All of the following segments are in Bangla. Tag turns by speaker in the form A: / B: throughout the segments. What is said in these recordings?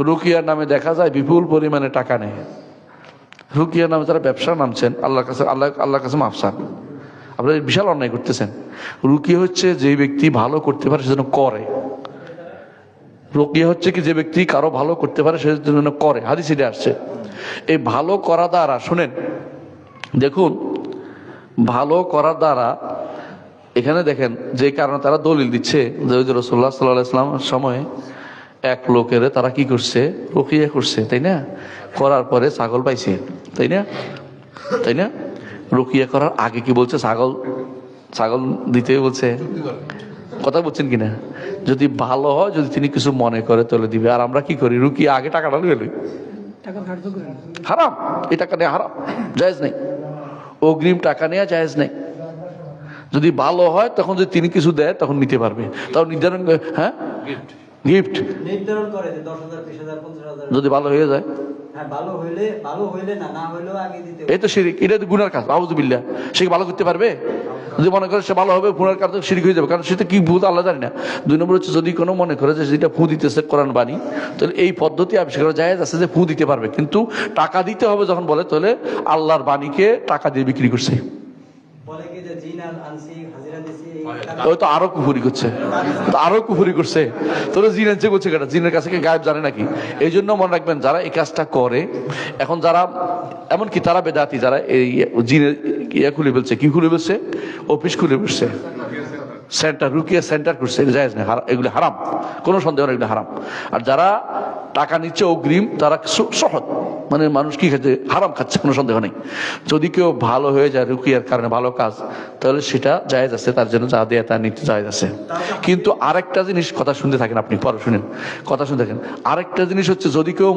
A: রুকিয়ার নামে দেখা যায় বিপুল পরিমাণে টাকা নেয়। রুকিয়ার নামে যারা ব্যবসা নামছেন, আল্লাহর কাছে মাফ চান, আপনারা বিশাল অন্যায় করতেছেন। রুকিয়া হচ্ছে যে ব্যক্তি ভালো করতে পারে সেজন্য করে। রুকিয়া হচ্ছে কি যে ব্যক্তি কারো ভালো করতে পারে সেজন্য করে, হাদিসে এটা আসছে। এই ভালো করা দ্বারা, শুনেন, দেখুন, ভালো করার দ্বারা এখানে দেখেন যে কারণে তারা দলিল দিচ্ছে যে রাসূলুল্লাহ সাল্লাল্লাহু আলাইহি ওয়াসাল্লামের সময় এক লোকের তারা কি করছে, রুকিয়া করছে, তাই না? করার পরে ছাগল পাইছে, তাই না? তাই না? রুকিয়া করার আগে কি বলছে? ছাগল দিতে বলছে। কথা বলছেন কিনা? যদি ভালো হয়, যদি তিনি কিছু মনে করে তাহলে দিবে। আর আমরা কি করি? রুকিয়া আগে টাকাটা নিয়ে লই, হারাম। এই টাকা নেওয়া হারাম, জায়েজ নেই। অগ্রিম টাকা নেওয়া জায়েজ নেই। যদি ভালো হয় তখন যদি তিনি কিছু দেয় তখন নিতে পারবে। তাও নির্ধারণ, হ্যাঁ, গিফট
B: নির্ধারণ করে যে 10,000, 20,000, 50,000
A: যদি ভালো হয়ে যায়,
B: হ্যাঁ, ভালো হইলে না হইলেও আগে দিতে।
A: এই তো শিরিক, এটা তো গুনার কাজ। আউযুবিল্লাহ। সে কি ভালো করতে পারবে? যদি মনে করে সে ভালো হবে, গুনার কাজ, শিরিক হয়ে যাবে। কারণ সেটা কি ভূত আল্লাহ জানি না। 2 নম্বর হচ্ছে যদি কোনো মনে করে যে যেটা ফু দিতেছে কোরআন বাণী, তাহলে এই পদ্ধতি আবিষ্কার করা জায়েজ আছে যে ফু দিতে পারবে, কিন্তু টাকা দিতে হবে যখন বলে, তাহলে আল্লাহর বাণীকে টাকা দিয়ে বিক্রি করছে।
B: বলে কি যে জিন আনছি, হাজিরা দিছি,
A: ওই তো আরো কুফরি করছে, আরো কুফরি করছে। তোরা জিন আনছে করছে কেটা? জিনের কাছে কি গায়েব জানে নাকি? এই জন্য মনে রাখবেন, যারা এই কাজটা করে, এখন যারা এমনকি তারা বেদাতি, যারা এই জিনের ইয়া খুলে ফেলছে, কি খুলে ফেলছে? অফিস খুলে ফেলছে, সেন্টার, রুকিয়া সেন্টার করছে, এটা জায়েজ না, এগুলো হারাম, কোনো সন্দেহ নেই, এগুলো হারাম। আর যারা টাকা নিচ্ছে অগ্রিম, তারা সহজ, মানে মানুষ কি খাচ্ছে? হারাম খাচ্ছে, কোনো সন্দেহ নেই। যদি কেউ ভালো হয়ে যায় রুকিয়ার কারণে, ভালো কাজ, তাহলে সেটা জায়েজ আছে, তার জন্য যা দেয়া তা নিতে জায়েজ আছে। কিন্তু আরেকটা জিনিস, কথা শুনতে থাকেন আপনি, পরে শুনেন, কথা শুনতে থাকেন। আরেকটা জিনিস হচ্ছে, যদি কেউ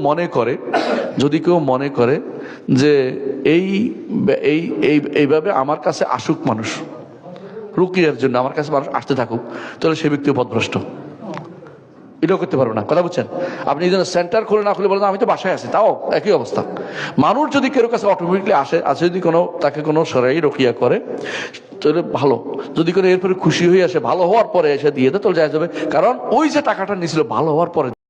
A: মনে করে যে এইভাবে আমার কাছে আসুক মানুষ, রুকিয়ার জন্য আমার কাছে মানুষ আসতে থাকুক, তাহলে সে ব্যক্তি পথভ্রষ্ট, এটাও করতে পারবে না। কথা বুঝছেন? আপনি এই জন্য সেন্টার খুলে না খুলে বলেন আমি তো বাসায় আছি, তাও একই অবস্থা। মানুষ যদি কেউ কাছে অটোমেটিকলি আসে, যদি তাকে কোনো সরাই রুকিয়া করে, তাহলে ভালো। যদি করে এরপরে খুশি হয়ে আসে, ভালো হওয়ার পরে এসে দিয়ে দেয়, তাহলে জায়েজ হবে। কারণ ওই যে টাকাটা নিয়েছিল ভালো হওয়ার পরে